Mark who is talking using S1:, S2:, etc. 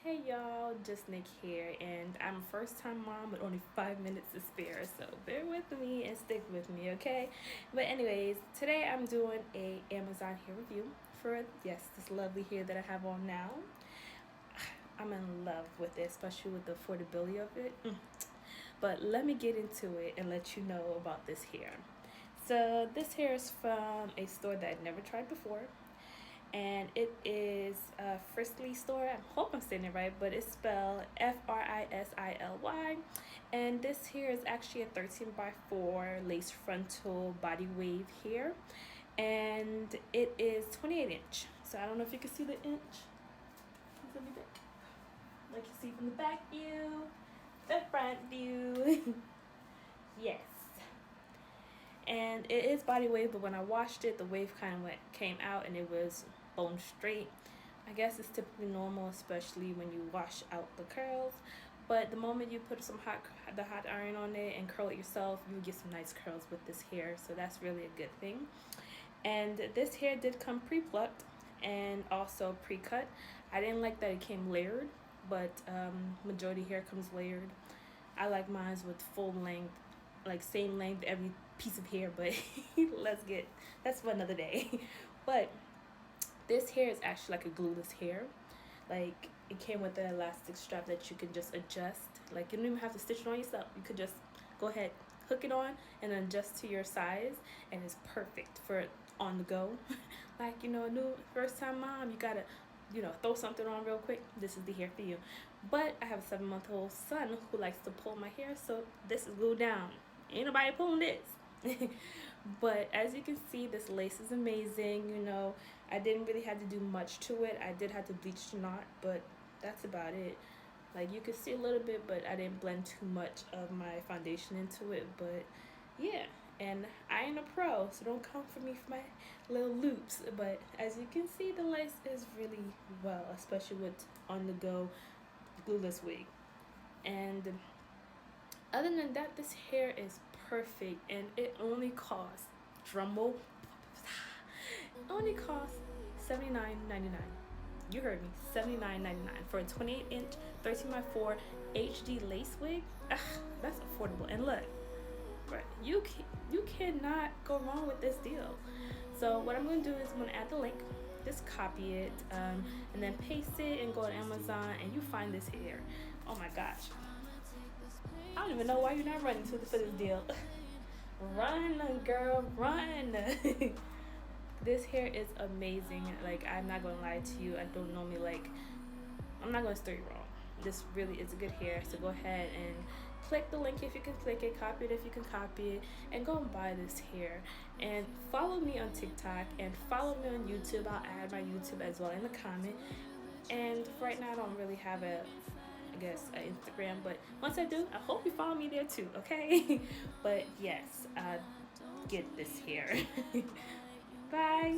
S1: Hey y'all, just Nick here, and I'm a first time mom with only 5 minutes to spare, so bear with me and stick with me, okay? But anyways, today I'm doing a Amazon hair review for, yes, this lovely hair that I have on now. I'm in love with it, especially with the affordability of it. But let me get into it and let you know about this hair. So this hair is from a store that I'd never tried before, and it is a Frisily store. I hope I'm saying it right, but it's spelled Frisily. And this here is actually a 13x4 lace frontal body wave here, and it is 28 inch. So I don't know if you can see the inch. Like you see from the back view, the front view. Yes. And it is body wave, but when I washed it, the wave kind of came out and it was bone straight. I guess it's typically normal, especially when you wash out the curls. But the moment you put some hot iron on it and curl it yourself, you get some nice curls with this hair. So that's really a good thing. And this hair did come pre-plucked and also pre-cut. I didn't like that it came layered, but majority hair comes layered. I like mine with full length, like same length every piece of hair, but that's for another day. But this hair is actually like a glueless hair. Like, it came with an elastic strap that you can just adjust. Like, you don't even have to stitch it on yourself. You could just go ahead, hook it on, and adjust to your size, and it's perfect for on the go. Like, a new first time mom, you gotta throw something on real quick. This is the hair for you. But I have a 7-month-old son who likes to pull my hair, so this is glued down. Ain't nobody pulling this. But as you can see, this lace is amazing. I didn't really have to do much to it. I did have to bleach the knot, but that's about it. Like, you can see a little bit, but I didn't blend too much of my foundation into it. But yeah, and I ain't a pro, so don't come for me for my little loops. But as you can see, the lace is really well, especially with on the go glueless wig. And other than that, this hair is perfect, and it only costs, drumroll, only costs $79.99. You heard me, $79.99 for a 28-inch 13x4 HD lace wig. That's affordable. And look, you cannot go wrong with this deal. So what I'm going to do is I'm going to add the link, just copy it, and then paste it and go to Amazon, and you find this hair. Oh my gosh, I don't even know why you're not running for this deal. Run, girl, run. This hair is amazing. Like, I'm not gonna lie to you, I don't normally I'm not gonna steer you wrong. This really is a good hair. So go ahead and click the link if you can click it, copy it if you can copy it, and go and buy this hair. And follow me on TikTok and follow me on YouTube. I'll add my YouTube as well in the comment. And right now I don't really have an Instagram, but once I do, I hope you follow me there too, okay? But yes, get this hair. Bye.